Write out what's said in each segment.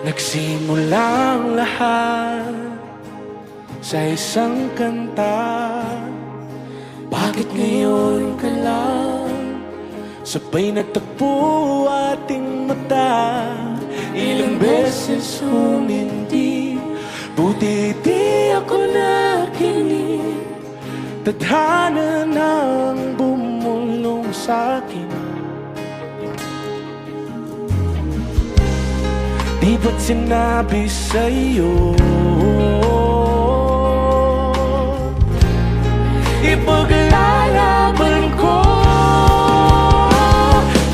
Nagsimulang lahat sa isang kanta. Bakit ngayon ka lang sabay nagtagpo ating mata? Ilang beses humindi, buti di ako nakinig. Tadhana nang bumulong sa'kin. Di ba't sinabi sa'yo ipaglalaban ko?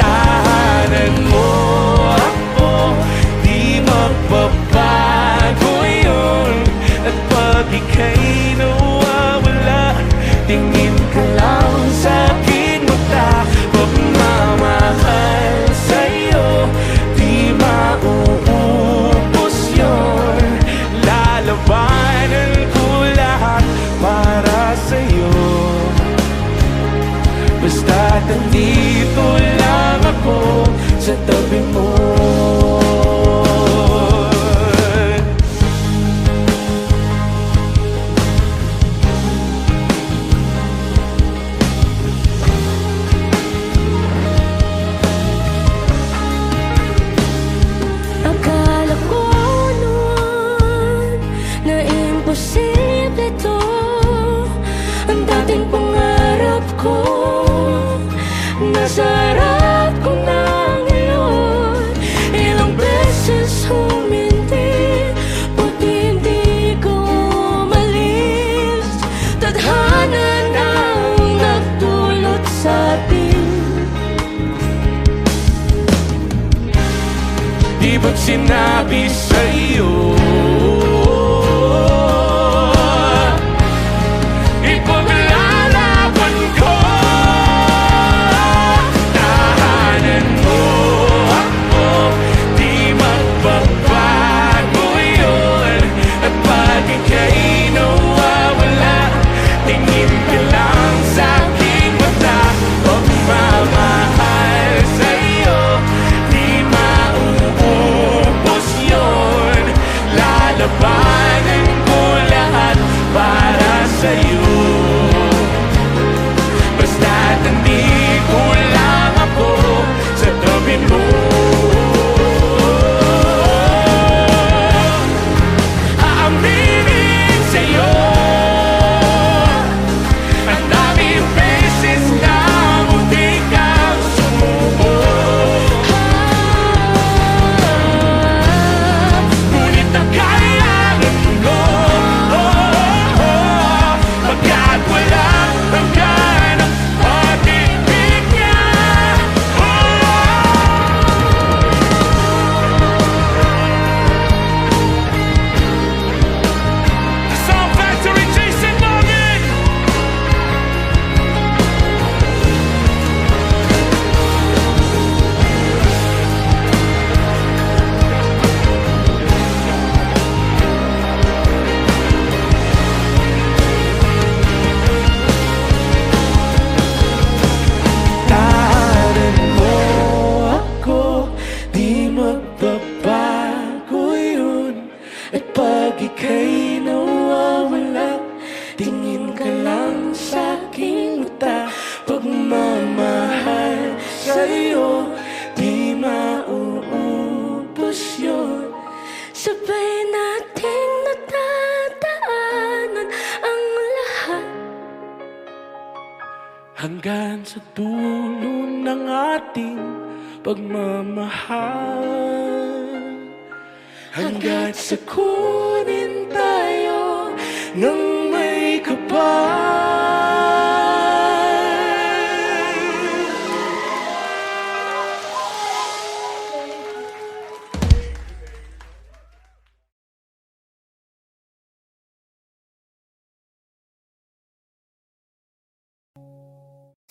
Tahanan mo ako, di magbabago yun. At pag ika'y nawawala, tingin ka lang sa'king mata. Pagmamahal sa'yo, di mauubos yun. Lalabanan ko lahat para sa'yo. Basta't nandito lang ako sa tabi mo. Akala ko noon na imposible to, ang dating pangarap ko nasa harap ko na ngayon. Ilang beses humindi, buti hindi ko umalis. Tadhana nang nagdulot sa'tin. Di ba't sinabi sa'yo ipaglalaban ko? Tahanan mo ako, di magbabago yun. At pag ika'y nawawala, tingin ka lang sa'king mata. Pagmamahal sa'yo, di mauubos yun. Lalabanan ko lahat para sa'yo. Basta't nandito lang ako sa tabi mo. Aaminin sa'yo, ang daming beses na munti kang sumuko. Ngunit nakayanan ko, pagkat wala hanggan ang pag-ibig niya. The Sound Factory, Jason Morgan. Tahanan mo ako, di magbabago yun. At pag ika'y nawawala, tingin ka lang sa'king mata. Pagmamahal sa'yo, di mauubos yun. Sabay nating natataanan ang lahat. Hanggang sa dulo ng ating pagmamahal. Hanggat sa kunin tayo ng may kapal.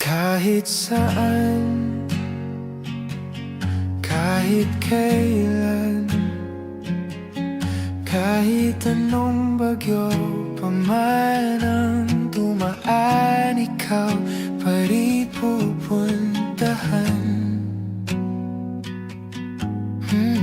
Kahit saan, kahit kailan, kahit anong bagyo pa man ang dumaan, ikaw pa rin pupuntahan. 'Di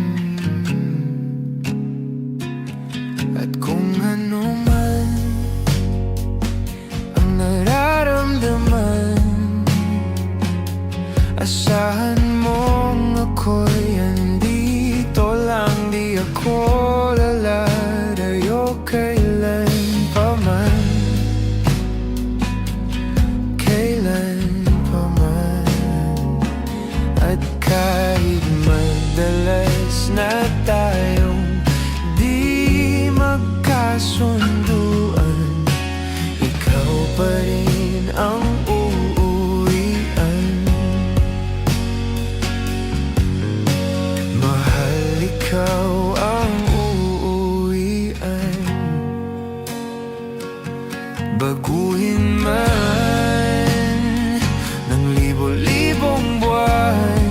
na tayong di magkasunduan. Ikaw pa rin ang uuwian. Mahal, ikaw ang uuwian. Baguhin man ng libo-libong buwan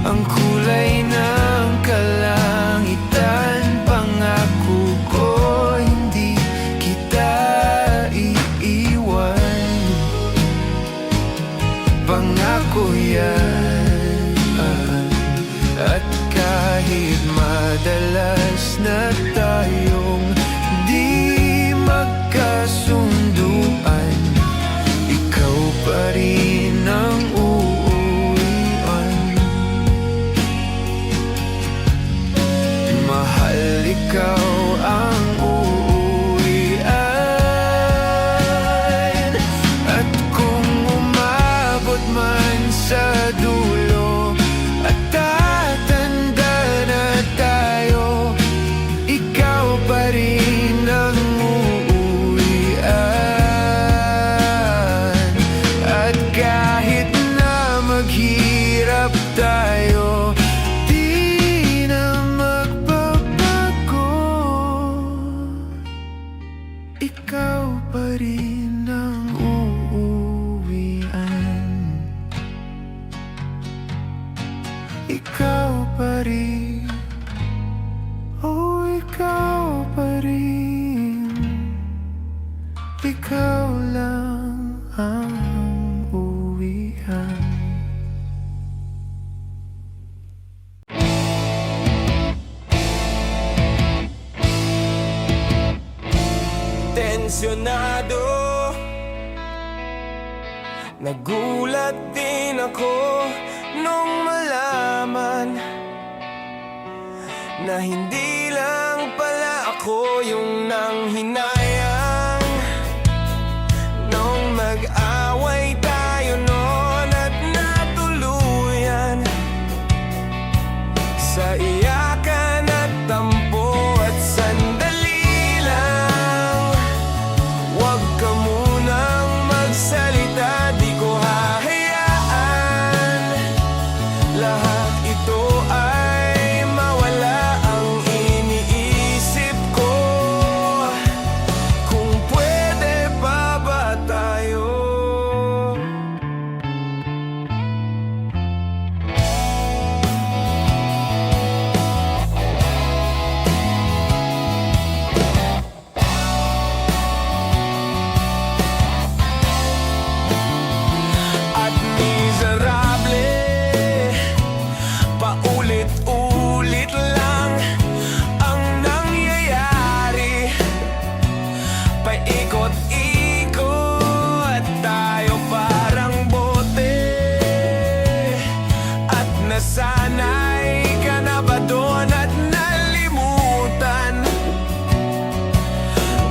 ang kulay ng kalangitan, pangako ko hindi kita iiwan. Pangako yan. At kahit madalas na tayong di magkasunduan, ikaw pa rin ang uuwian. Mahal, ikaw ang uuwian. At kung umabot man sa dulo at tatanda na tayo, ikaw pa rin ang uuwian. At kahit na maghirap tayo, di na magbabago. Ikaw pa rin ang uuwian. Ikaw pa rin, oh ikaw pa rin. Ikaw lang ang uuwian. Tensyonado, nagulat din ako nung malaman na hindi lang pala ako yung nanghinayang nung mag-away tayo noon at natuluyan sa iyakan at tampo. At sandali lang, wag ka munang magsalita, di ko hahayaan lahat ito ay mawala. Ang iniisip ko, kung pwede pa ba tayo? At miserable, paulit-ulit lang ang nangyayari. Paikot-ikot tayo parang bote. At nasanay ka na ba doon at nalimutan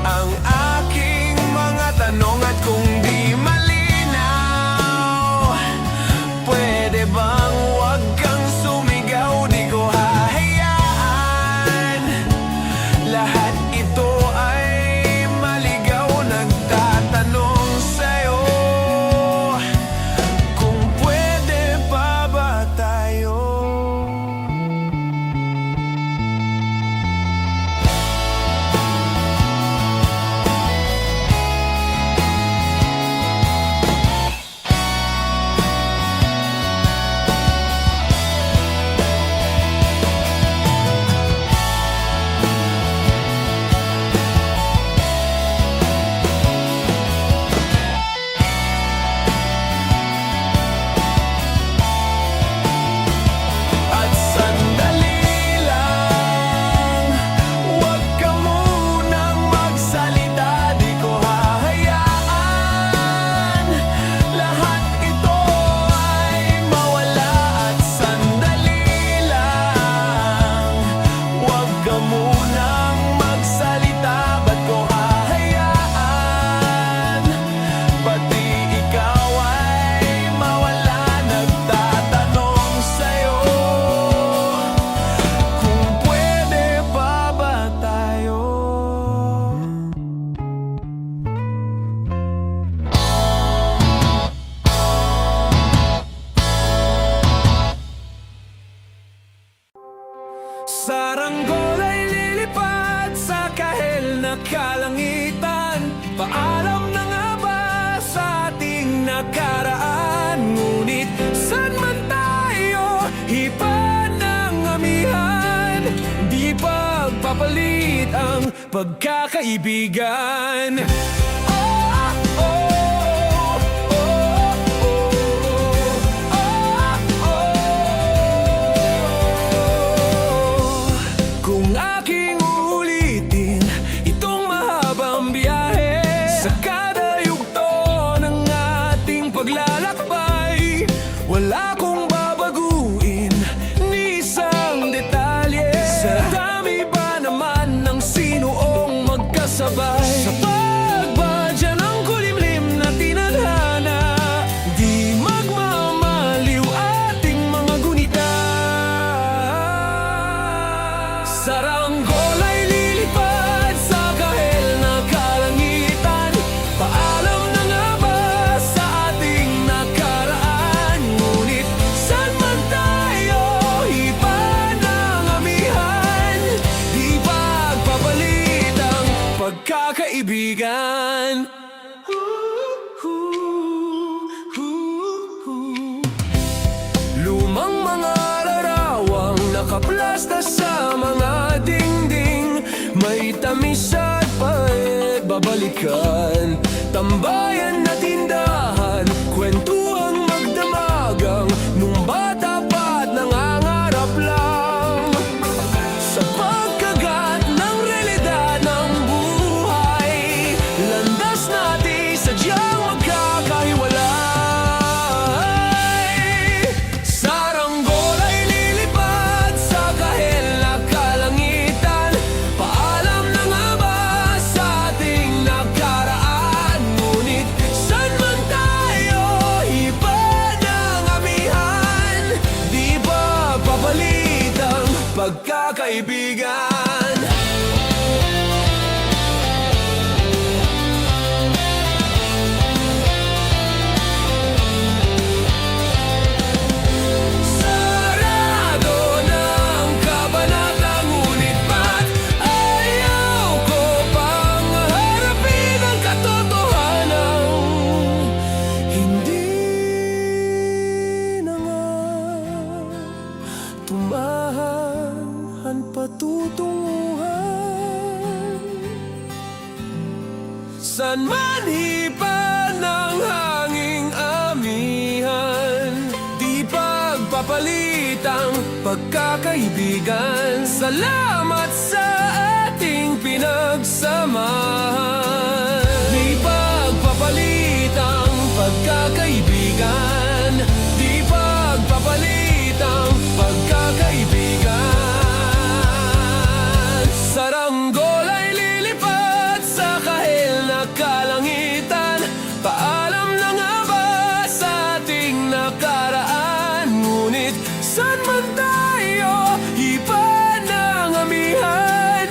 ang aking mga tanong? At kung di malinaw, pwede bang wag kang sumigaw? Di ko hahayaan lahat ito ay maligaw. Nagtatanong sa'yo, kung pwede pa ba tayo? Saranggol ay lilipad sa kahel na kalangitan. Paalam na nga ba sa ating nakaraan? Ngunit saan man tayo, iba ng amihan. Di pagpapalit ang pagkakaibigan. Kung aking uulitin itong mahabang biyahe, sa kada yugto ng ating paglalakbay, wala kong babaguin ni isang detalye. Sa dami ba naman ng sinuong magkasabay, sa pagbadya ng kulimlim na tinadhana, di magmamaliw ating mga gunita. Saranggol ay lilipad sa kahel na kalangitan. Paalam na nga ba sa ating nakaraan? Ngunit saan man tayo, iba ng amihan. Di pagpapalit ang pagkakaibigan. Lumang mga larawang nakaplasta sa mga dingding, may tamis at pait babalikan. Tambayan na tindahan, kwentuhang magdamagang, nung bata pa't nangangarap lang. Sa pagkagat ng realidad ng buhay, landas natin sadyang magkakahiwalay. Saranggol ay lilipad sa kahel na kalangitan. Paalam na nga ba sa ating nakaraan? Ngunit saan man tayo, iba ng amihan. Di ba papalit ang pagkakaibigan? Sarado ng kabanata, ngunit ba't ayaw ko pang harapin ang katotohanan? Hindi na nga tumahan ang patutunguhan. San man hipan ng hanging amihan, di pagpapalit ang pagkakaibigan. Salamat sa ating pinagsamahan. Di pagpapalit ang pagkakaibigan. Di pagpapalit ang pagkakaibigan. Saranggol ay lilipad sa kahel na kalangitan. Paalam na nga ba sa ating nakaraan? Ngunit saan man tayo, iba ng amihan.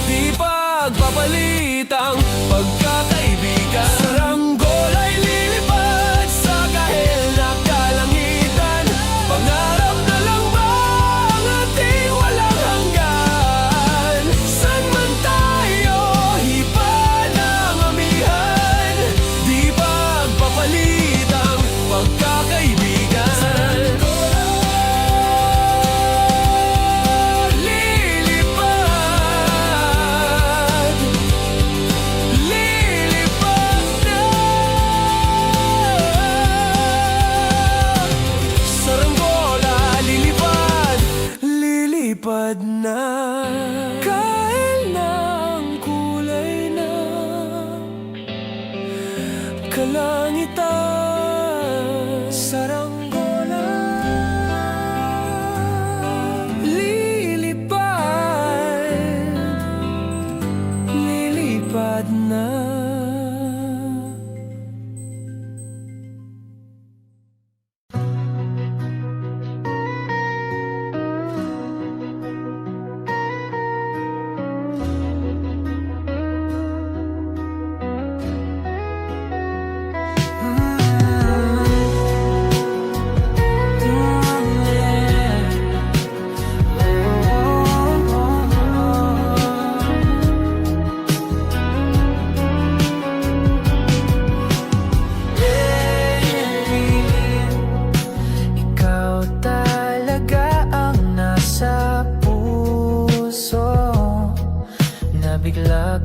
Di pagpapalit ang pagkakaibigan. Saranggol ay lilipad sa kahel na kalangitan. Pangarap na lang ba ang ating walang hanggan? Saan man tayo, iba ng amihan. Di pagpapalit ang pagkakaibigan. Lilipad, lilipad na. Saranggola, lilipad, lilipad na. Kahel na ang kulay na kalangitan. Saranggola, lilipad, lilipad na.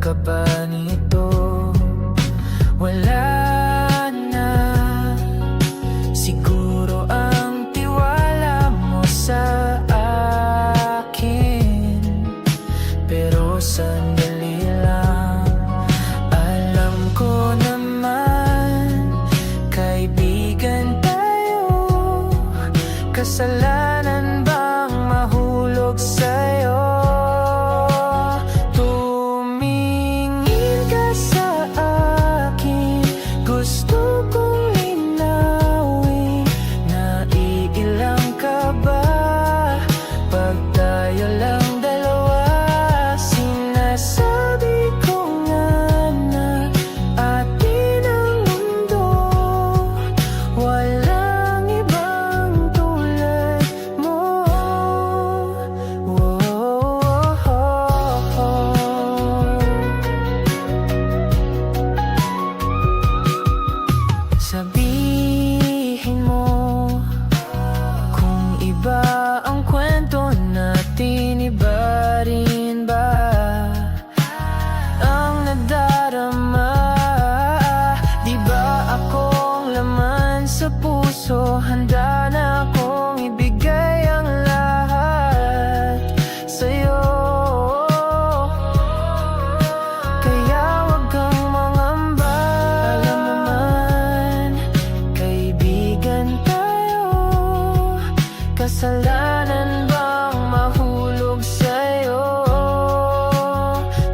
kaba nito? Wala na. Siguro ang tiwala mo sa akin, pero sandali lang. Alam ko naman, kaibigan tayo. Kasalanan bang mahulog sa'yo? Tumingin ka sa akin, gusto kong linawin. Naiilang ka ba pag tayo lang dalawa? Sinasabi ko nga na atin ang mundo, walang ibang tulad mo. Sabihin mo kung iba ang kwento natin, iba rin ba ang nadarama? Di ba akong laman sa puso, handa na akong ibigay ang lahat sa'yo. Kaya wag kang mangamba, alam naman, kaibigan tayo. Kasalanan bang mahulog sa'yo?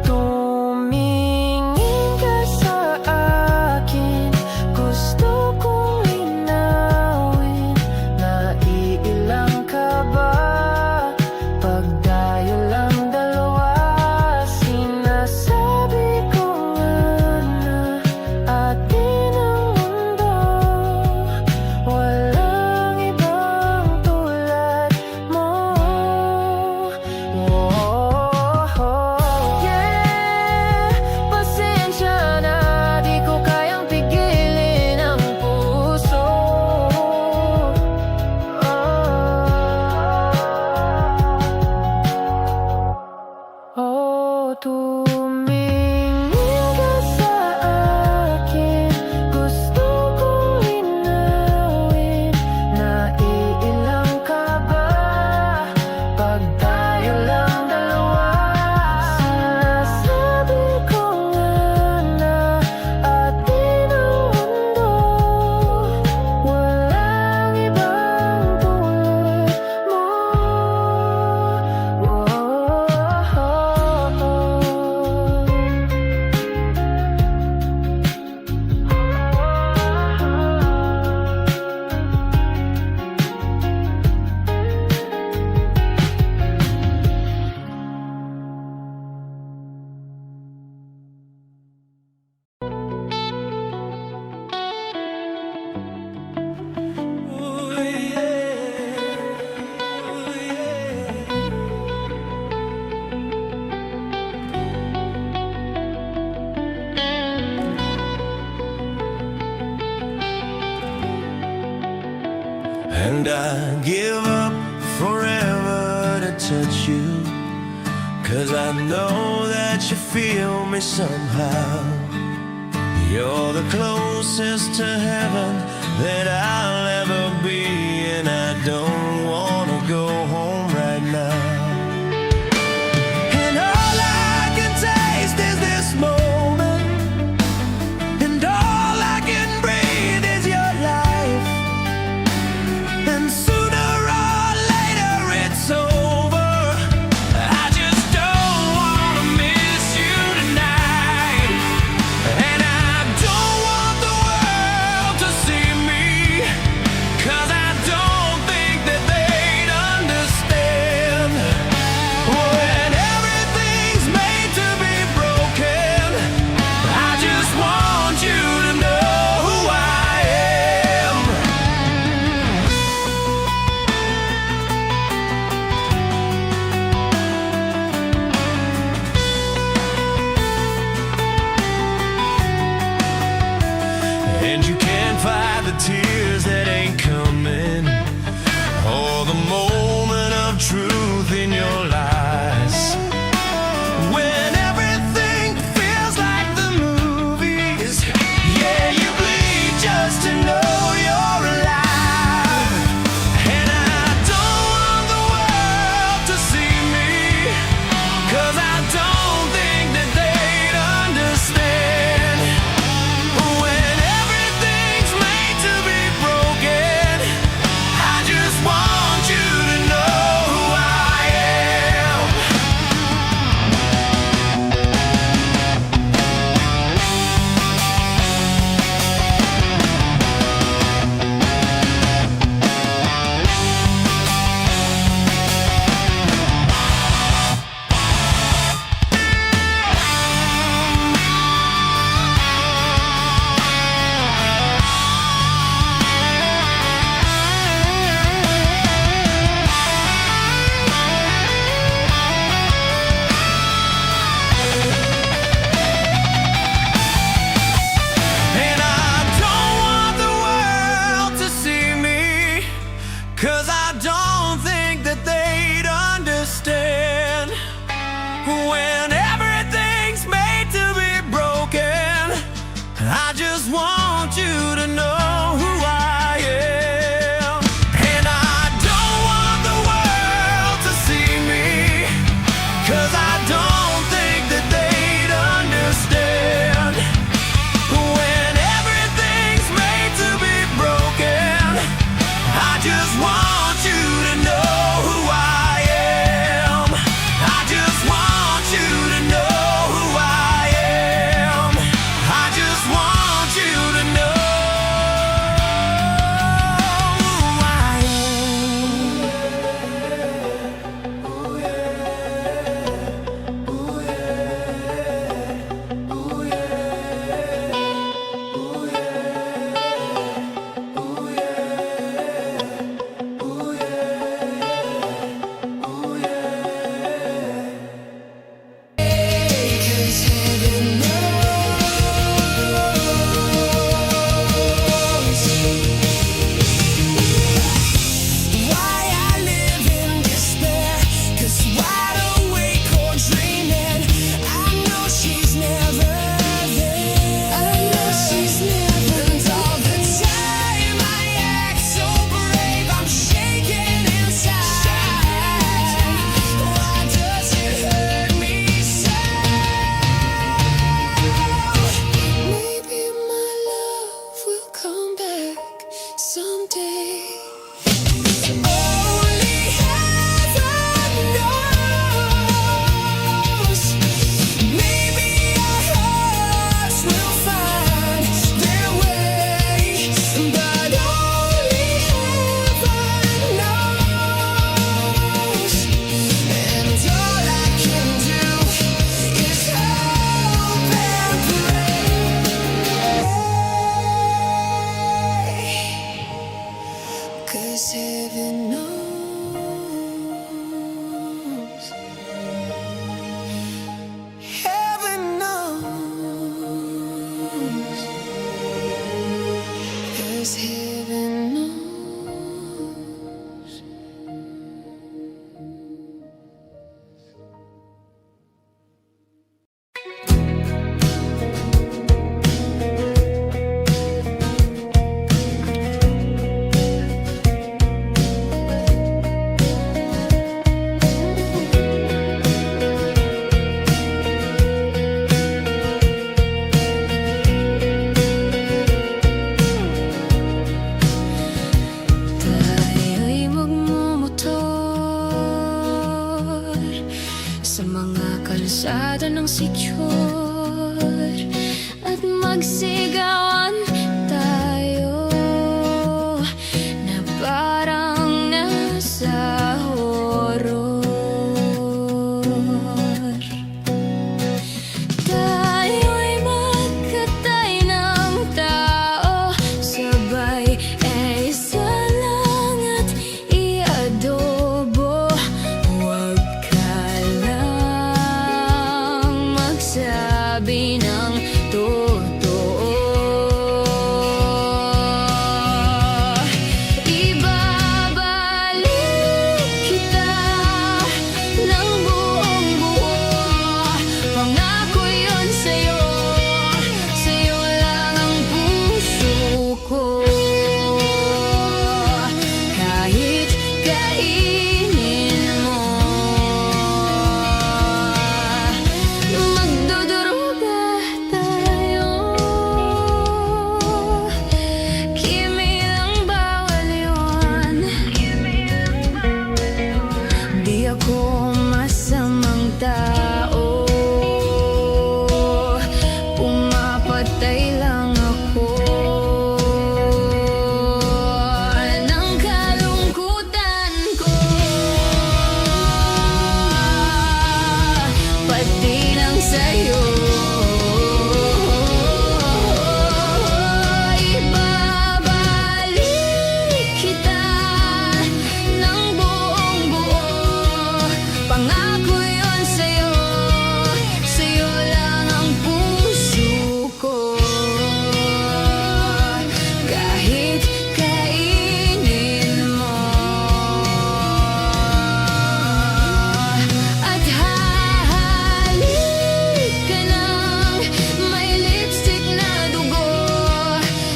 Tumingin ka sa akin, gusto kong linawin. Naiilang ka ba pag tayo lang dalawa? Sinasabi ko nga na atin ang mundo, walang ibang tulad mo. Yeah, pasensya na, di ko kayang pigilin ang puso. Tumingin ka sa akin, gusto kong linawin. Naiilang ka ba pag tayo lang dalawa? Sinasabi ko nga na atin ang mundo, walang ibang tulad mo. And I give up forever to touch you, 'cause I know that you feel me somehow. You're the closest to heaven that I'll ever be, and I don't wanna go home right now. And all I can taste is this moment, and all I can breathe is your life. And sooner or later it's over. I just don't wanna miss you tonight. And I don't want the world to see me, 'cause I don't think that they'd understand. kalsada ng sityor at magsigawan tayo na parang nasa horror. Tayo'y magkatay ng tao, sabay isa lang at i-adobo. Huwag ka lang magsabi ng totoo. Ibabalik kita ng buong buo. Pangako yun sa'yo, sa'yo lang ang puso ko. Kahit kainin mo, magduduruga tayo. Kimilang bawal yun. Di ako masamang tao, pumapatay lang ako ng kalungkutan ko, pati ng sa'yo. Ibabalik kita ng buong buo. Pangako yun sa'yo, sa'yo lang ang puso ko. Kahit kainin mo at hahalik ka ng may lipstick na dugo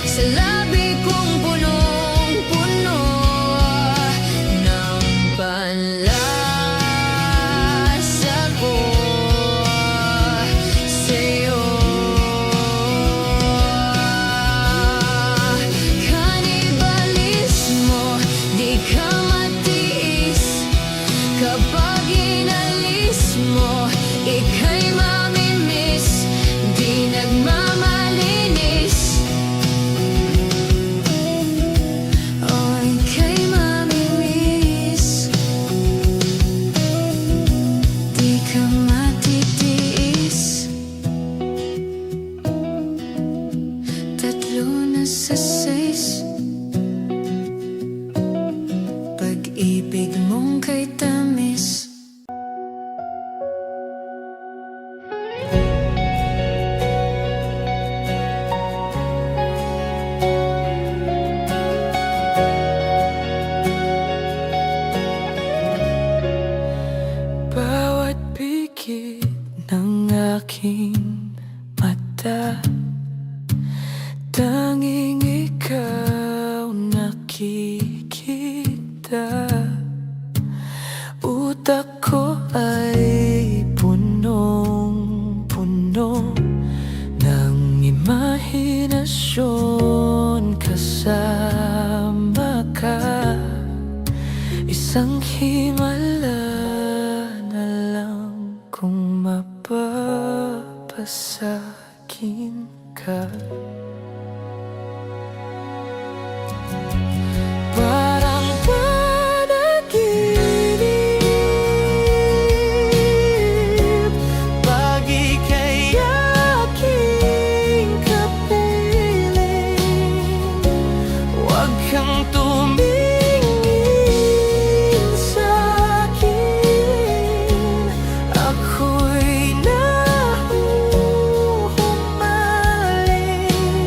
sa labi kong punong-puno ng panlasa ko sa'yo. Kanibalismo, di ka matiis. Kapag inalis mo, ika'y mamimiss. Di nagmamalinis, oh, ika'y mamimiss. Di ka matitiis. Tatlo na sa 6, pag-ibig mong kay tamis. Bawat pikit ng aking mata, tanging ikaw nakikita. Utak ko ay punong-puno ng imahinasyon kasama ka. Isang himala na lang kung mapapasakin ka. Parang panaginip pag ika'y aking kapiling. Huwag kang tumingin sa'kin, ako'y nahuhumaling.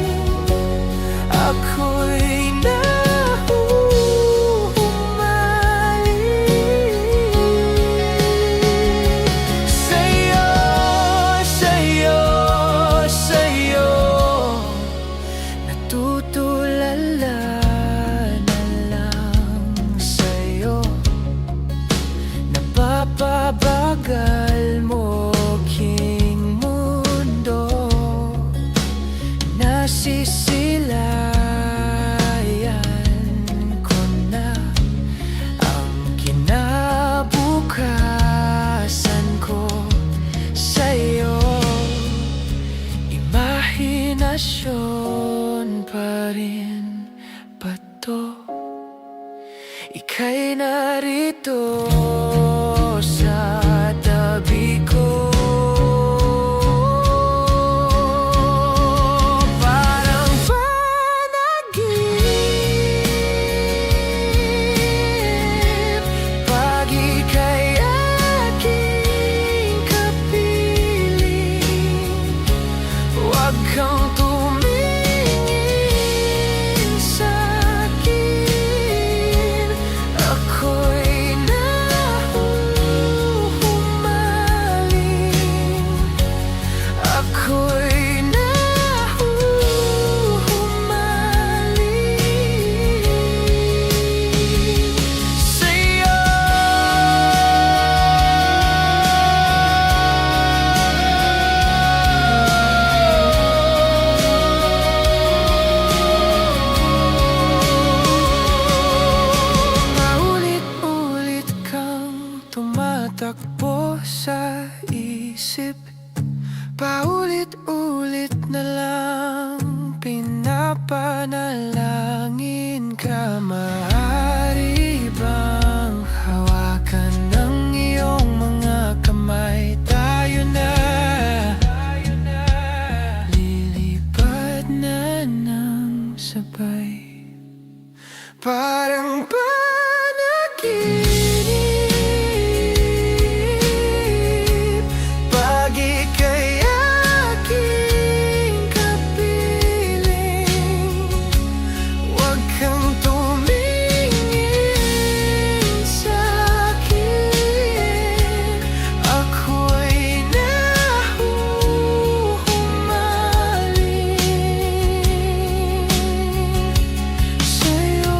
tumatakbo sa isip. Paulit-ulit na lang pinapanalangin ka. Maaari bang hawakan ng iyong mga kamay? Tayo na lilipad na ng sabay. Parang panaginip, pag ika'y aking kapiling. Huwag kang tumingin sa'kin, ako'y nahuhumaling sa'yo.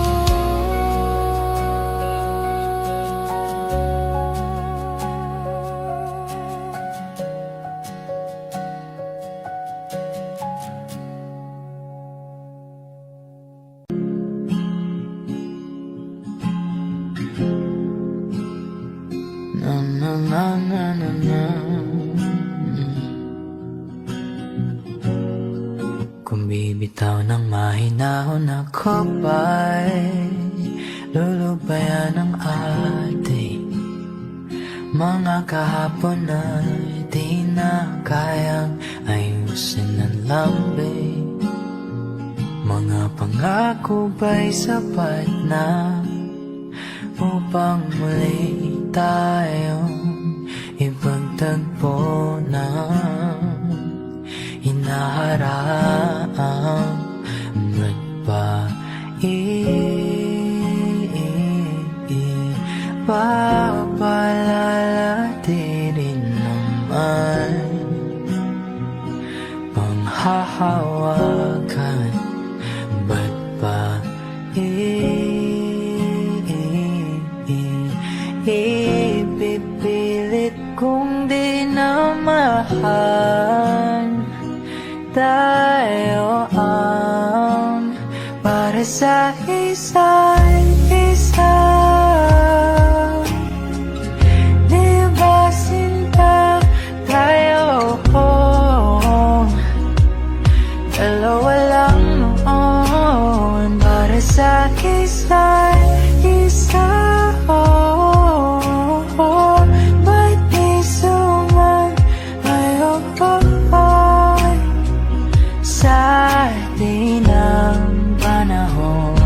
Na na na na na na. Kung bibitaw ng mahinahon ako ba'y lulubayan ng ating mga kahapon na di na kayang ayusin ng lambing. Mga pangako ba'y sapat na upang muli tayong ipagtagpo na hinaharap? Ba't ba papalalatirin naman panghahawakan? Ba't ba ipipilit kung di na mahal? Tayo ang para sa isa't isa. Di ba sinta tayo? Dalawa lang noon para sa isa't isa. Ba't di sumayon sa di ng panahon?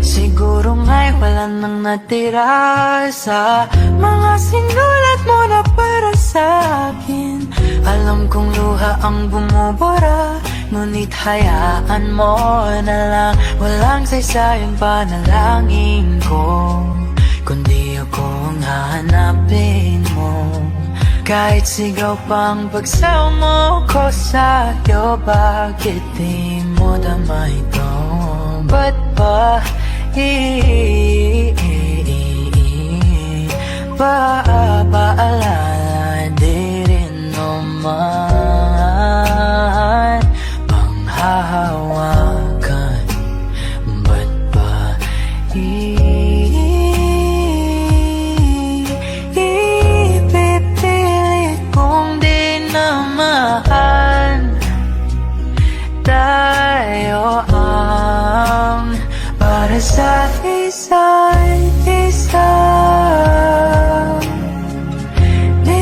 Siguro nga'y wala nang natira sa mga sinulat mo na para sa akin. Alam kong luha ang bumubura, ngunit hayaan mo na lang. Walang saysayang panalangin ko, kundi ako ang hahanapin mo. Kahit sigaw pang pagsaw mo ko sa'yo, bakit di mo dama ito? Ba't ba paalala di rin naman panghahawakan? Ba't ba ipipilit kung di na mahal? Tayo ang para sa isa't isa. Di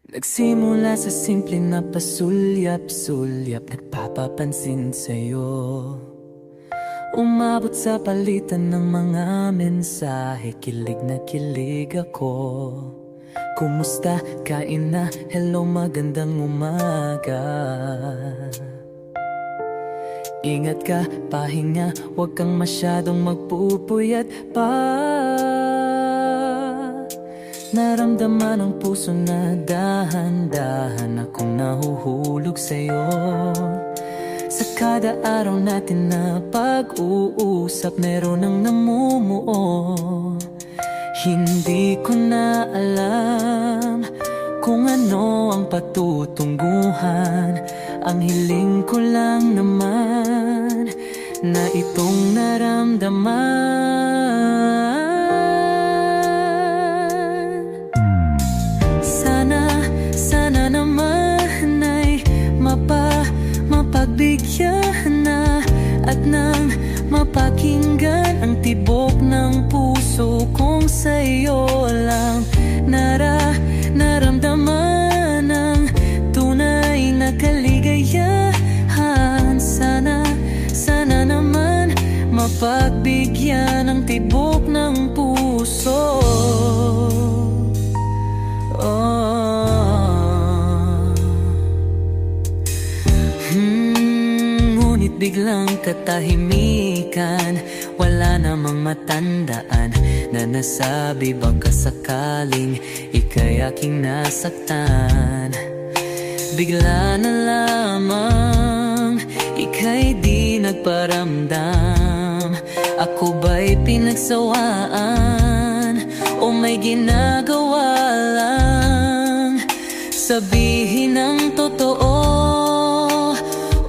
Nagsimula sa simple na pasulyap-sulyap, nagpapapansin sa'yo. Umabot sa palitan ng mga mensahe, kilig na kilig ako. Kumusta? Kain na? Hello, magandang umaga. Ingat ka, pahinga, huwag kang masyadong magpupuyat pa. Naramdaman ang puso na dahan-dahan akong nahuhulog sa'yo. Sa kada araw natin na pag-uusap, meron ang namumuo. Hindi ko na alam kung ano ang patutunguhan. Ang hiling ko lang naman na itong naramdaman. Sana naman ay mapagbigyan na at nang mapakinggan ang tibok ng puso kong sa'yo lang naramdaman ang tunay na kaligayahan. Sana naman mapagbigyan ang tibok ng puso. Ngunit biglang katahimikan, wala namang matandaan na nasabi baka sakaling ika'y aking nasaktan. Bigla na lamang ika'y di nagparamdam. Ako ba'y pinagsawaan o may ginagawa lang? Sabihin ang totoo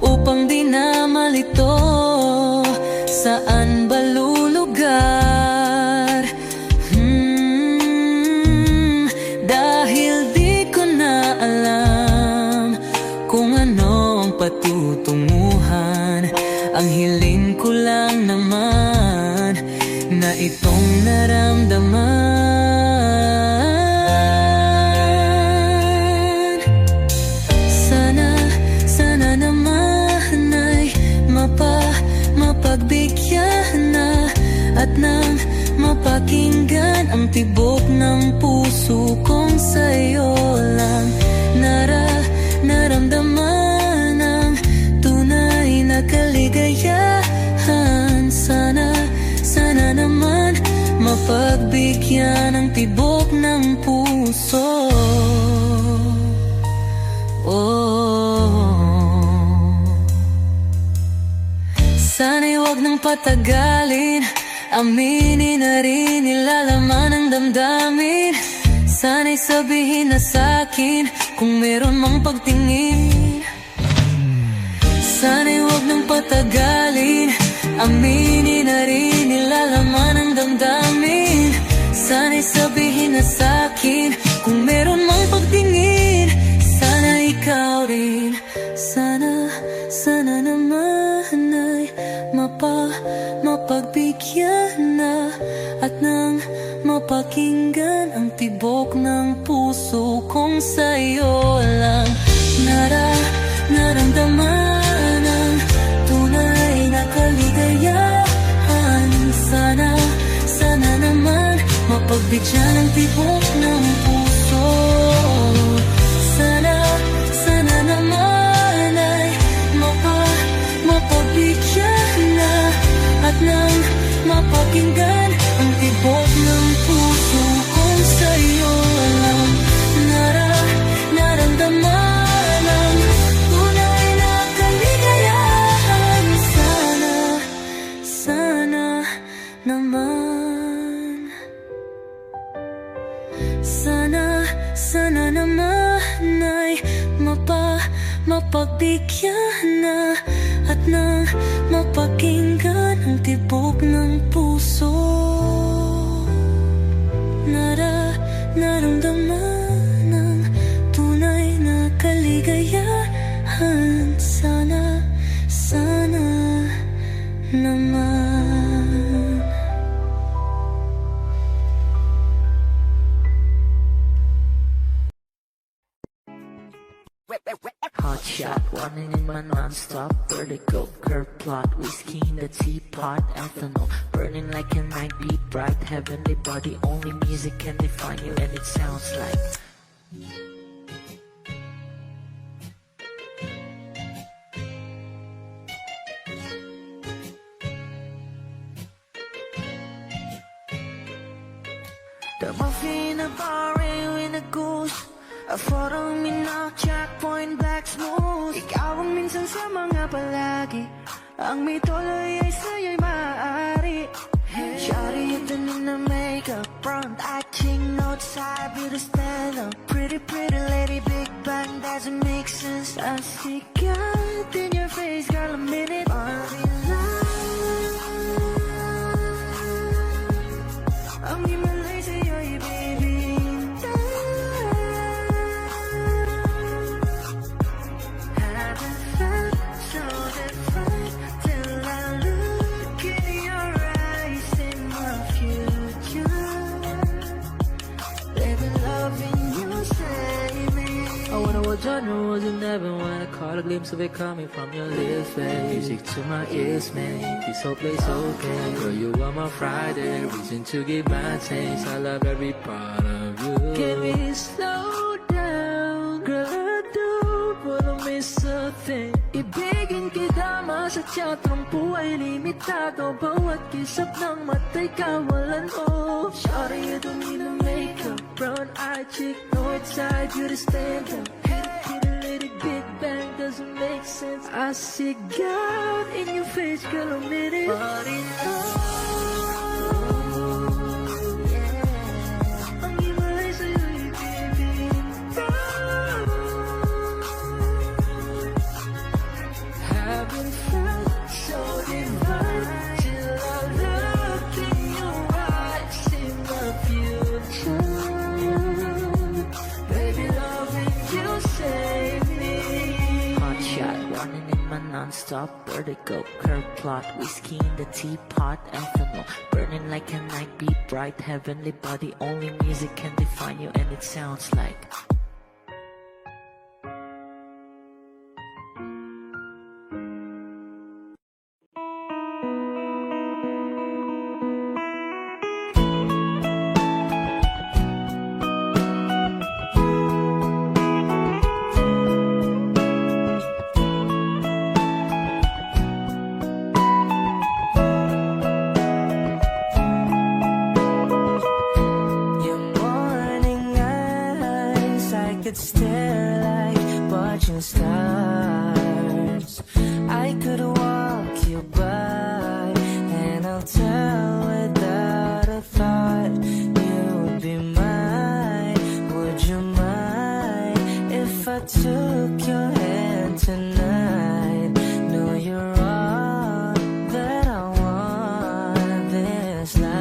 upang di na malito. Saan ba lulugar? Dahil di ko na alam kung ano ang patutunguhan. Ang hiling ko lang naman na itong naramdaman. Sana naman ay mapagbigyan na at nang mapakinggan ang tibok ng puso kong sa'yo lang naramdaman ang tunay na kaligayahan. Sana naman mapagbigyan ang tibok ng puso. Sana'y huwag nang patagalin, aminin na rin nilalaman ng damdamin. Sana'y sabihin na sa'kin kung meron mang pagtingin. Sana'y huwag nang patagalin, aminin na rin nilalaman ng damdamin. Sana'y sabihin na sa'kin kung meron mang pagtingin. Sana ikaw rin, sana naman ay mapagbigyan na at nang mapakinggan ang tibok ng puso kong sa'yo lang naramdaman ang tunay na kaligayahan. Sana naman mapagbigyan ang tibok ng puso. Sana naman ay mapagbigyan na at nang mapakinggan ang tibok ng puso kong sa'yo lang naramdaman ang tunay na kaligayahan. Sana naman, sana naman ay mapagbigyan na at nang mapakinggan ang tibok ng puso. Naramdaman ang tunay na kaligayahan. Sana naman. shot, running in my non-stop vertigo. Curve plot, whiskey in the teapot, ethanol burning like a night beat bright. Heavenly body, only music can define you, and it sounds like the muffin in a bar in a goose. A photo me now, checkpoint black smooth. Ikaw ang minsan sa mga palagi, ang may tuloy ay sa'yo'y maaari. Shawty, you've been in the makeup, front eye, cheek, note side, beauty stand up. Pretty, pretty lady, big bang, doesn't make sense. I see God in your face, girl, a minute. Ang himalay sa'yo'y baby. Haven't felt so different till I look in your eyes, in my future. Baby, loving you, save me. I wanna watch on the roads and never wanna caught a glimpse of it coming from your lips, babe. Music to my ears, man. This whole place okay. Girl, you are my Friday, reason to give my taste. I love every part of you. Can we slow down? Girl, I don't wanna miss a thing. Ibigin kita, masadya, tampo ay limitado. Bawat kisap ng mata'y kawalan mo. Shawty, you don't need no makeup, brown eye, chick, north side, you to stand up. Hit a lady, big bang, doesn't make sense. I see God in your face, girl, a minute. But in Ang himalay sa'yo'y baby. haven't felt So divine till I look in your eyes, in the future. Baby, loving you, save me. hot shot, running in my non-stop vertigo. Curve plot, whiskey in the teapot, ethanol burning like a night beat bright. Heavenly body, only music can define you, and it sounds like Your morning eyes, I could stare like watching stars. I could walk you by, and I'll tell without a thought. You would be mine, would you mind if I took your hand tonight? No, you're all that I want this life.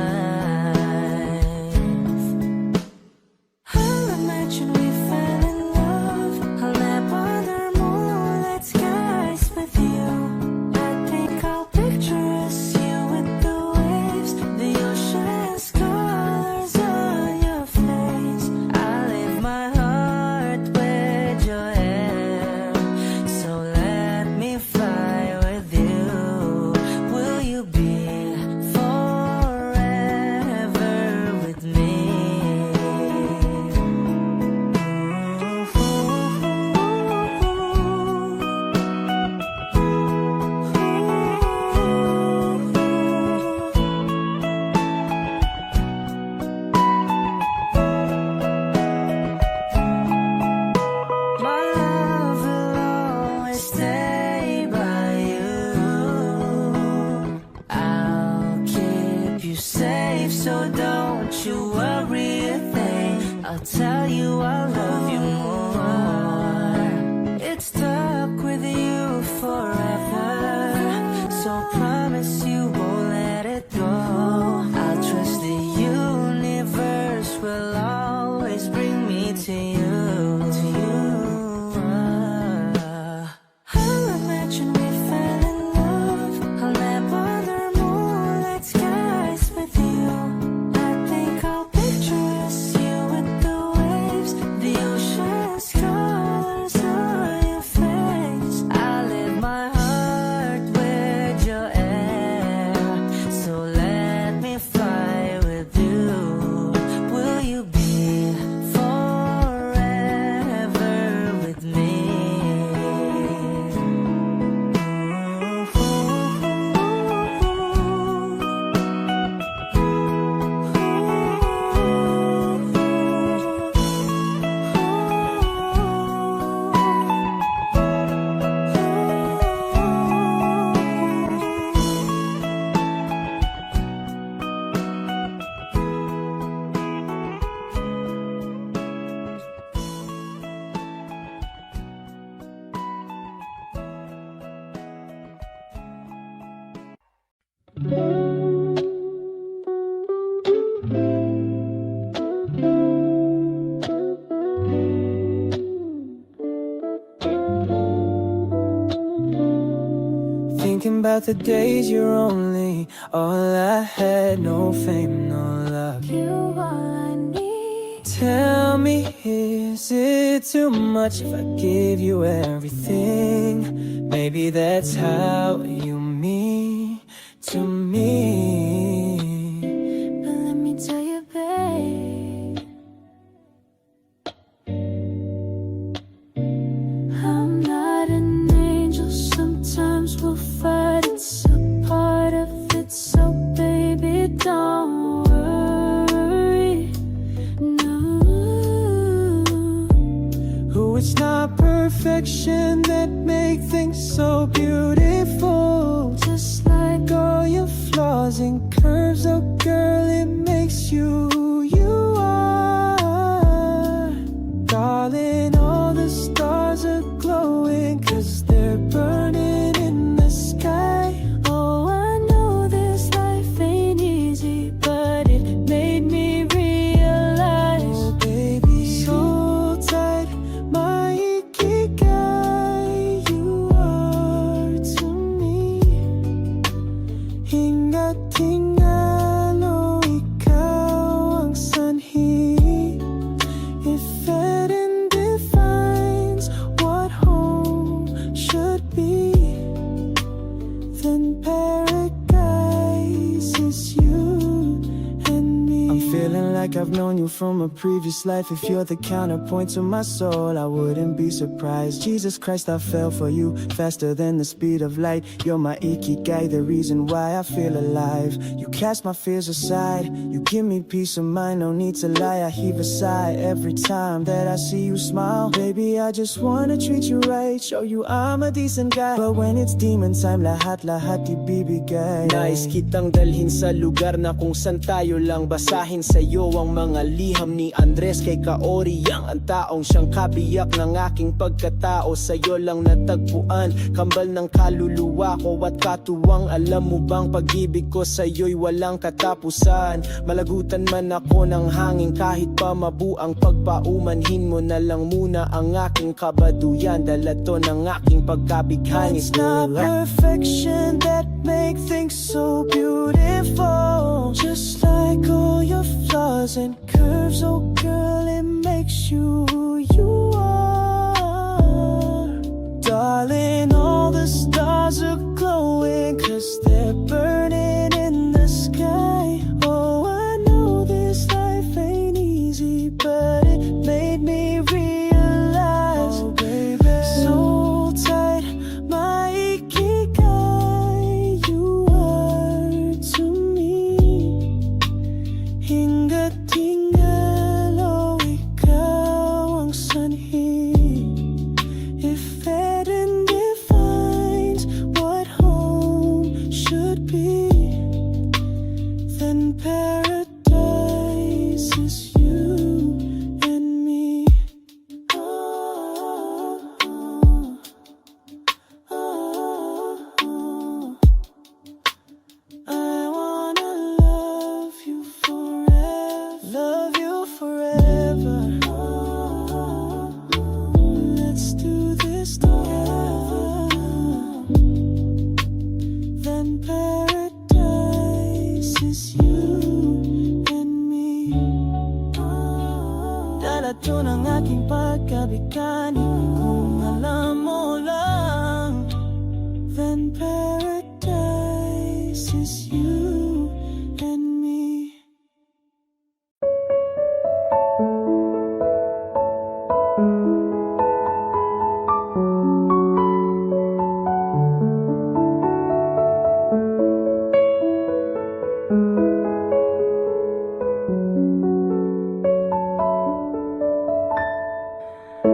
I'll imagine we fell in love. I'll nap under moonlit skies with you. I think I'll picture us, you with the waves, the ocean's colors on your face. I leave my heart with your hair, so let me fly with you. Will you be forever with me? My love will always stay by you. I'll keep you safe, so don't you worry a thing. I'll tell you I love you more. It's stuck with you forever, so promise you won't let it go. I'll trust the universe will always bring me to you. I'll imagine we fell in love. I'll nap under moonlit skies with you. I think I'll picture us, you with the waves, the about the days you're only all I had. No fame, no love. You all I need. Tell me, is it too much if I give you everything? Maybe that's how you mean to me. But let me tell you, babe, I'm not an angel. Sometimes we'll fight, it's a part of it. So baby, don't worry. No, Who it's not perfection that make things so beautiful. just like All your flaws and curves, oh girl, it makes you who you are. Darling, all the stars are glowing, 'cause they're burning in the sky. oh, I know this life ain't easy, but it made me realize. Oh baby, so tight, my ikigai, you are to me. Hingat tingalo, ikaw ang sanhi. If Eden defines what home should be, then paradise is you and me. I'm feeling like I've known you from a previous life. If you're the counterpoint to my soul, I wouldn't be surprised. Jesus Christ, I fell for you faster than the speed of light. You're my ikigai, the reason why I feel alive. You cast my fears aside, you give me peace of mind. No need to lie, I heave a sigh every time that I see you smile. Baby, I just wanna treat you right, show you I'm a decent guy. But when it's demon time, lahat ibibigay. Nais kitang dalhin sa lugar na kung saan tayo lang basahin sa'yo ang mga liham ni Andres kay Kaori, ang taong siyang kabiyak ng aking pagkatao. Sa'yo lang natagpuan, kambal ng kaluluwa ko at katuwang. Alam mo bang pag-ibig ko sa'yo'y walang katapusan. Malagutan man ako ng hangin kahit pa mabuang pagpaumanhin mo na lang muna ang aking kabaduyan. Dala to ng aking pagkabighani. It's not perfection that make things so beautiful. Just like all your flaws and curves, oh girl, it makes you who you are. Darling, all the stars are glowing, 'cause they're burning in the sky. Oh, I know this life ain't easy, but it made me realize. Oh baby, so tight, my ikigai, you are to me. Hingat tingalo, ikaw ang sanhi. If Eden defines what home should be, then paradise is you and me. Oh, oh, oh. I wanna love you forever, love you forever. Let's do this together. Then paradise is you and me. Dala to ng aking pagkabigani, kung alam mo lang. Then paradise is you and me.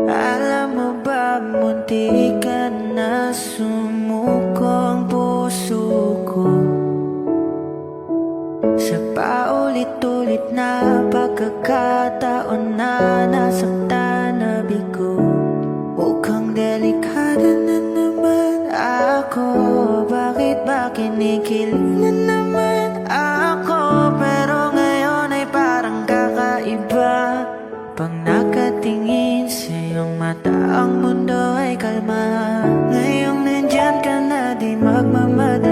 Alam mo ba, munti ka na sumuko ang puso ko sa paulit-ulit na pagkakataon na nasaktan na bigo. Mukhang delikado na naman ako. Bakit ba kinikilig na naman ako? Pero ngayon ay parang kakaiba. Pag nakatingin sa iyong mata, ang mundo ay kalma. Ngayong nandyan ka na, di magmamadali.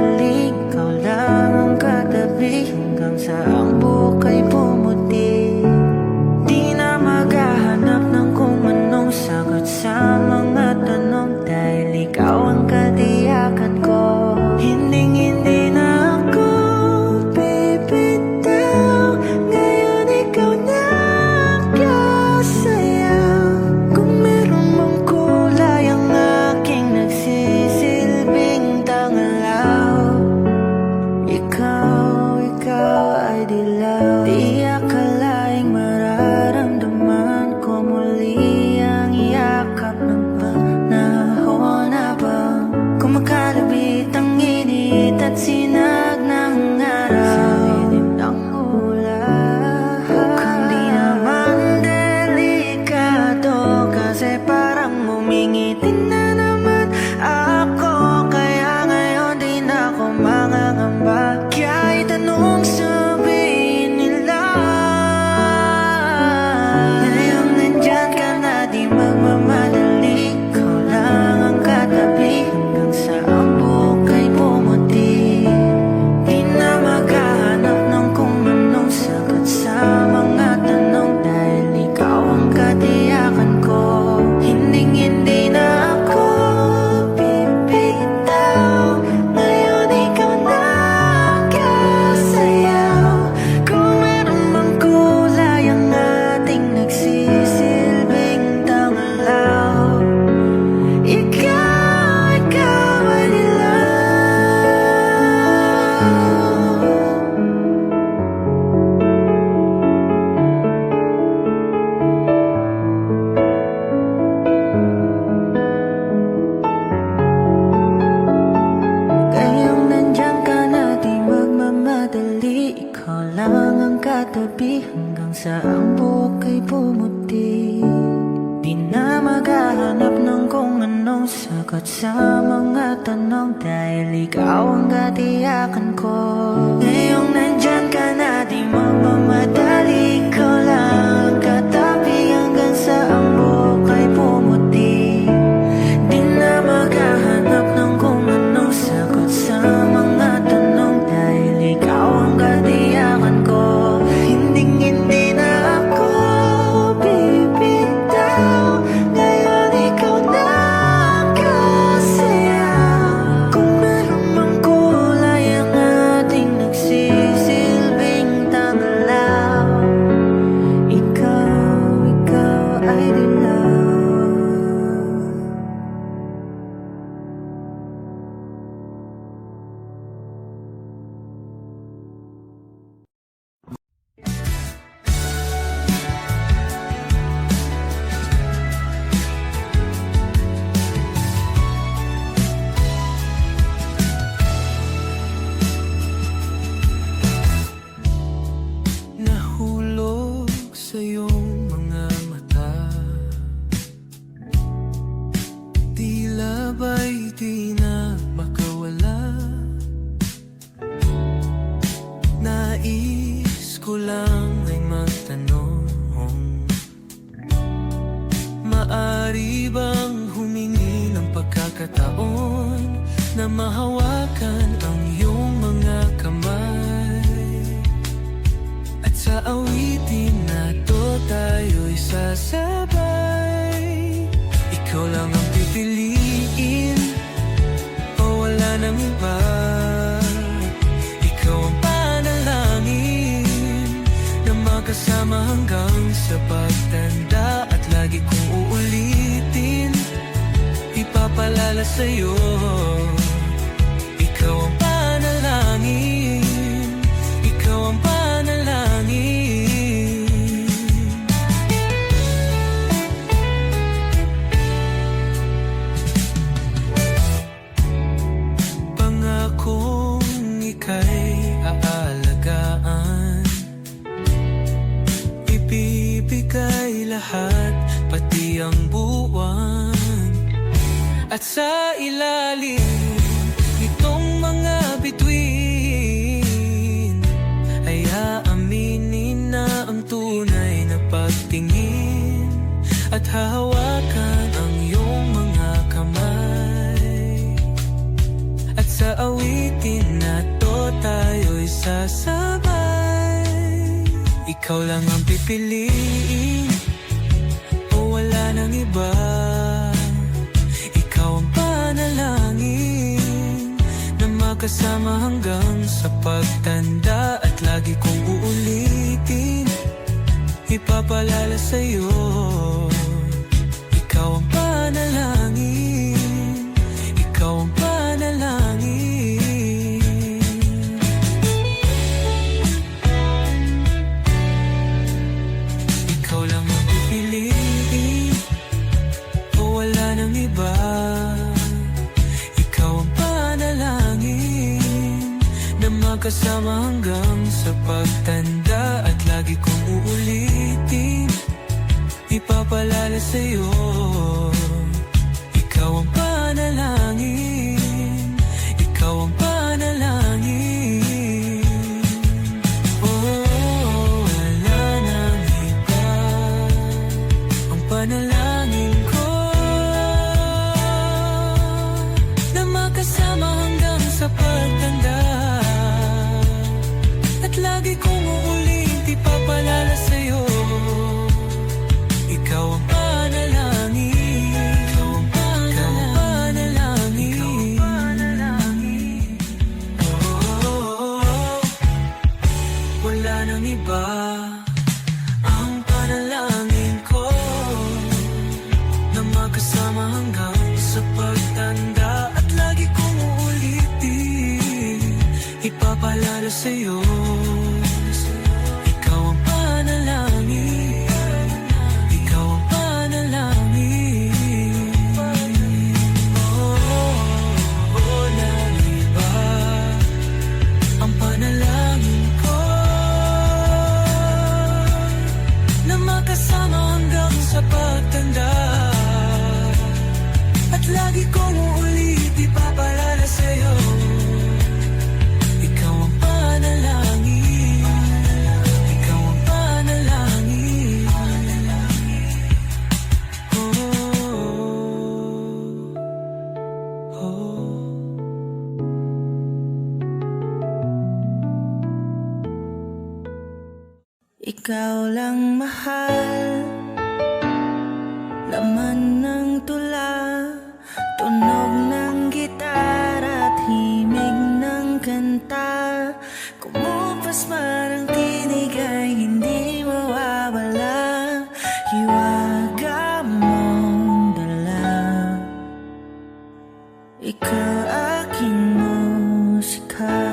sagot sa mga tanong dahil ikaw ang katiyakan ko. Ngayong nandyan ka na, di magmamadali, ikaw lang ang katabi hanggang sa ang buhok ay pumuti. Di na maghahanap ng kung anong sagot sa mga tanong dahil ikaw ang katiyakan ko. Hindi na ako bibitaw, ngayon ikaw na ang kasayaw. Kung meron mang kulay ang ating nagsisilbing tanglaw, ikaw ay dilaw. Nahulog sa iyong mga mata, tila ba'y di na makawala. Nais ko lang ay magtanong, maari bang humingi ng pagkakataon na mahawakan ang iyong mga kamay? At sa awitin na to tayo'y sasabay. Ikaw lang ang pipiliin, o wala nang iba. Ikaw ang panalangin na makasama hanggang sa pagtanda. At lagi kong uulitin, ipapalala sa'yo. Ikaw ang panalangin, ikaw ang panalangin. Pangakong ika'y aalagaan, ibibigay lahat, pati ang buwan. At sa ilalim nitong mga bituin ay aaminin na ang tunay na pagtingin, at hahawakan ang iyong mga kamay. At sa awitin na to tayo'y sasabay. Ikaw lang ang pipiliin, o wala nang iba. Ikaw ang panalangin na makasama hanggang sa pagtanda. At lagi kong uulitin, ipapalala sa'yo. Ikaw ang panalangin, ikaw ang panalangin. Ikaw lang ang pipiliin, o wala nang iba. Ikaw ang panalangin na makasama hanggang sa pagtanda. At lagi kong uulitin, ipapalala sa'yo. Ikaw ang panalangin, ikaw ang panalangin. Oh, wala nang iba, ang panalangin ko na makasama hanggang sa pagtanda. At lagi kong uulit, ipapalala sa'yo. Ikaw ang panalangin, ikaw ang panalangin, ikaw ang panalangin. Oh, wala nang iba, ang panalangin ko na makasama hanggang sa pagtanda. At lagi kong uulitin, ipapalala sa'yo. Ikaw ang panalangin, ikaw ang panalangin. Oh, walang iba, ang panalangin ko na makasama hanggang sa pagtanda. At lagi kong ikaw lang mahal. Laman ng tula, tunog ng gitara at himig ng kanta. Kumupas man ang tinig ay hindi mawawala. Hiwaga mong dala, ikaw aking musika.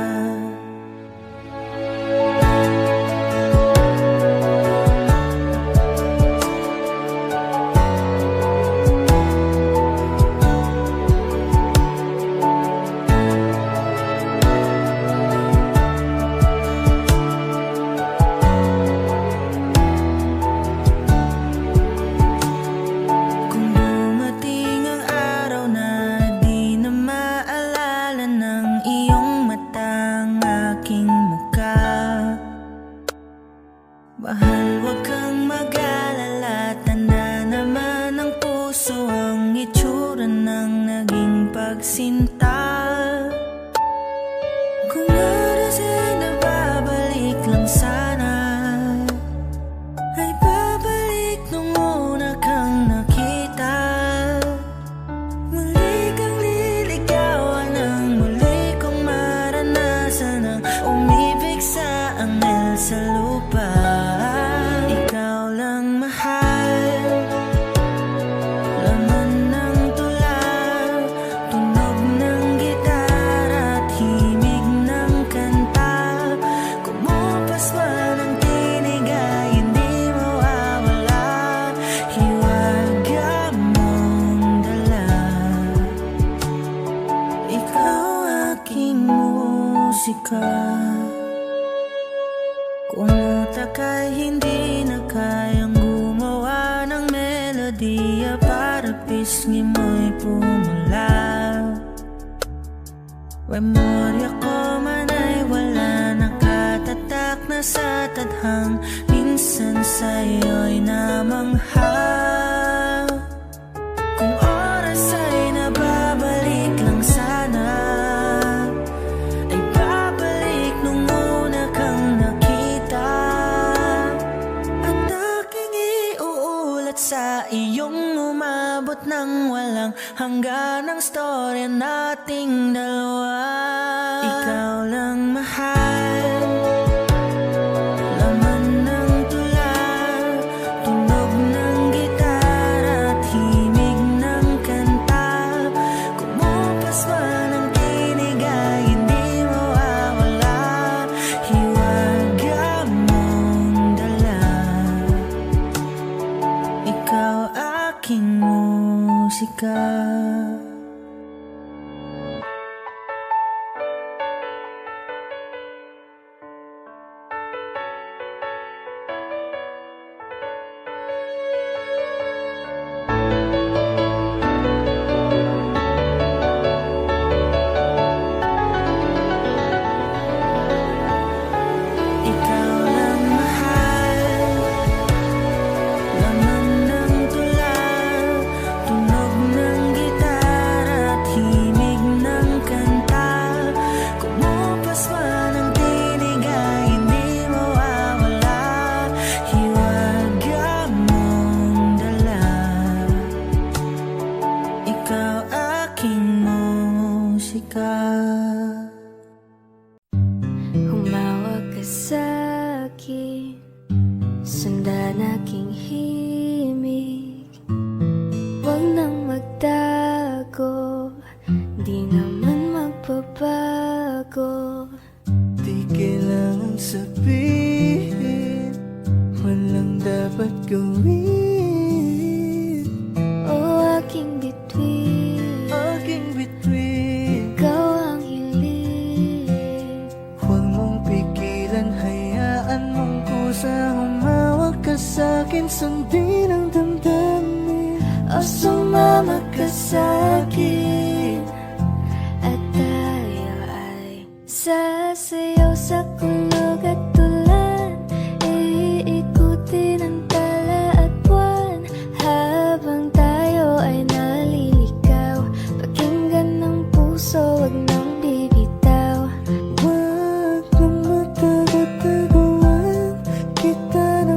Kung dumating ang araw na di na maalala ng iyong matang aking muka, mahal, huwag kang mag-alala. Tanda naman ng puso ang itsura ng naging pagsinta. Kung oras ay nababalik lang sana, ay babalik nung una kang nakita. Muli kang liligawan ng muli kong maranasan ang umibig sa anghel sa lupa. Ikaw lang mahal. Laman ng tula, tunog ng gitara at himig ng kanta. Kumupas man ang tinig ay hindi mawawala. Hiwaga mong dala, ikaw aking musika. Kung utak ay hindi na kayang gumawa ng melodiya para pisngi mo'y pumula, memorya ko man ay wala, nakatatak na sa tadhang. Minsan sa'yo'y namangha. Kung oras ay nababalik lang sana, ay babalik nung una kang nakita. At aking iuulat sa iyong umabot ng walang hanggan ang storya nating dalawa. Ikaw lang mahal. Laman ng tula, tunog ng gitara at himig ng kanta. Kumupas man ang tinig ay hindi mawawala. Hiwaga mong dala, ikaw aking musika. Ikaw lang mahal. Laman ng tula, tunog ng gitara at himig ng kanta. Kumupas man ang tinig ay hindi mawawala. Hiwaga mong dala, ikaw aking musika. Humawak ka sa'kin, sundan aking himig. Huwag nang magtago, di naman magbabago. Di kailangan sabihin, walang dapat gawin. O aking bituin, Aking bituin, ikaw ang hiling. huwag mong pigilan, hayaan mong kusa. Humawak ka sa'kin, sundin ang damdamin. O sumama ka sa'kin, at tayo ay sasayaw sa kulog at tulan. Iikutin ang tala at buwan habang tayo ay naliligaw. Pakinggan ng puso, wag nang bibitaw. Wag na matagataguan kita na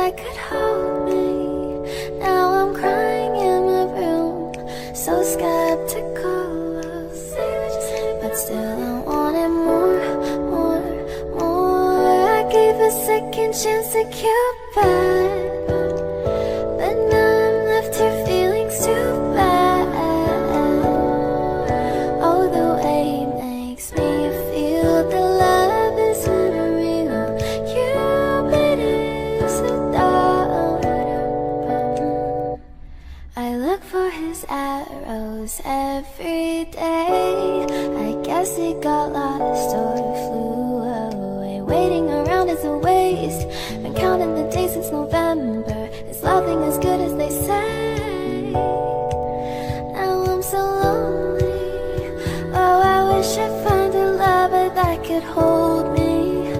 that could hold me. Now I'm crying in my room, so skeptical, but still I wanted more, more, more. I gave a second chance to Cupid, but now I'm left here feeling too bad. Oh, the way he makes me feel, the love is unreal. Cupid is a dog. I look for his arrows every day. I guess he got lost or flew away. Waiting around is a waste. Been counting the days since November. Is nothing as good as they say. Now I'm so lonely. Oh, I wish I'd find a lover that could hold me.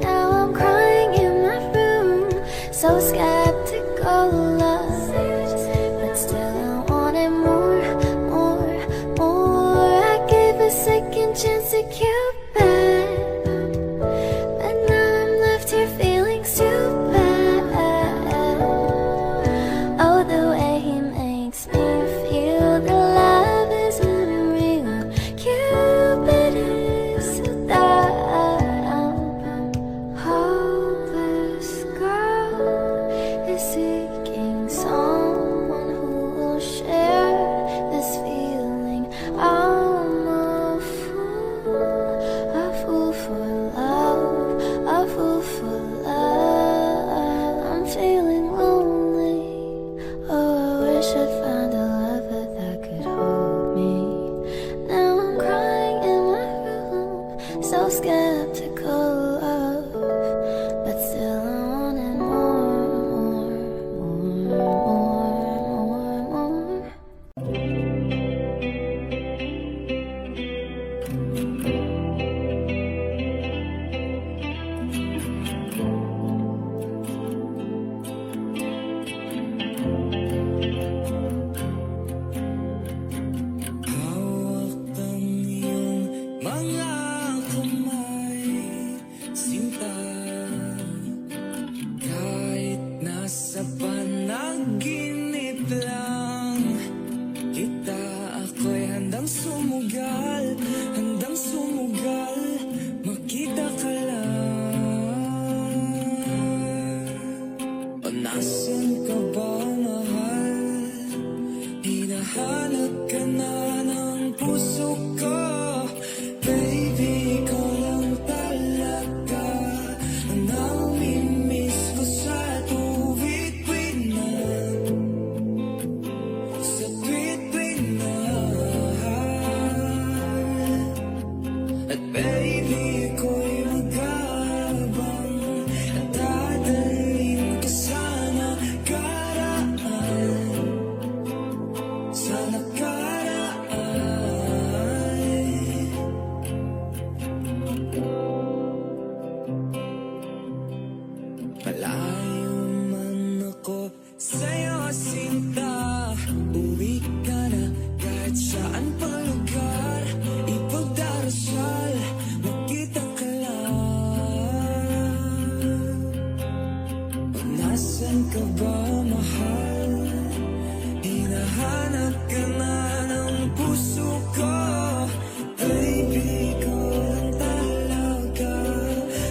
Now I'm crying in my room, so skeptical of, but still I wanted more, more, more. I gave a second chance to Cupid, but now I'm left here feeling stupid. Oh, the way he makes me feel, the love is unreal. Cupid is so dumb. Hopeless girl is seeking someone who will share this feeling. I'm a fool for love, a fool for love. I'm feeling lonely. Oh, I wish I'd found a lover that could hold me. Now I'm crying in my room, so skeptical of, but still I wanted more, more, more, more, more. Hawak ng iyong mga kamay, sinta. Kahit nasa panaginip lang kita, ako'y handang sumugal, makita ka lang. O nasan ka ba, mahal? Hinahanap ka na ng puso ko. Baby, ikaw lang talaga ang namimiss ko sa tuwid-tuwid na, sa tuwid-tuwid na. At baby, ako'y magabang at dadalhin ka sa nakaraan, sa nakaraan. Malayo man ako sa'yo, sinta, uwi ka na kahit saan pang lugar. Ipagdarasal, makita ka lang. O nasan ka ba, mahal? Hinahanap ka na ng puso ko. Baby, ikaw lang talaga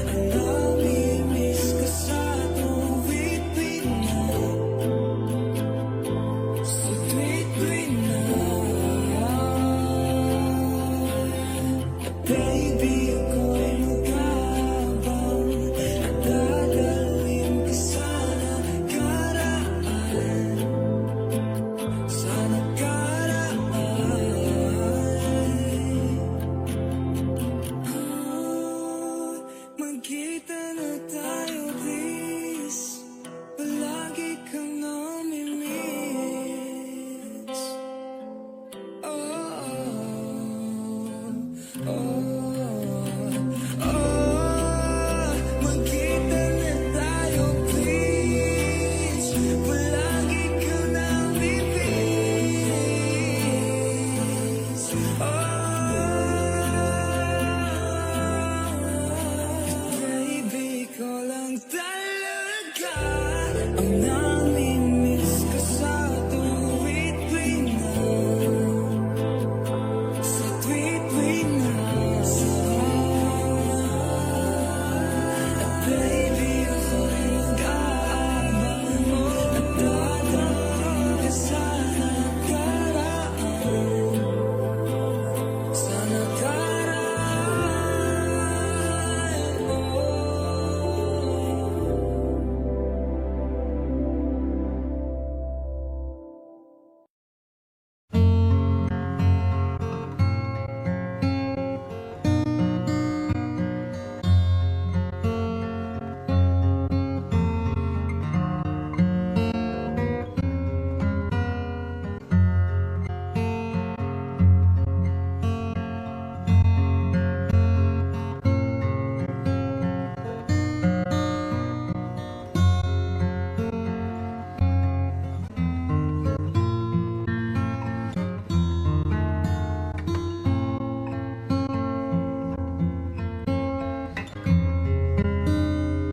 ang namimiss ko sa tuwid-tuwid na, sa tuwid-tuwid na. At baby, ako'y magabang at dadalhin ka sa nakaraan, sa nakaraan. Magkita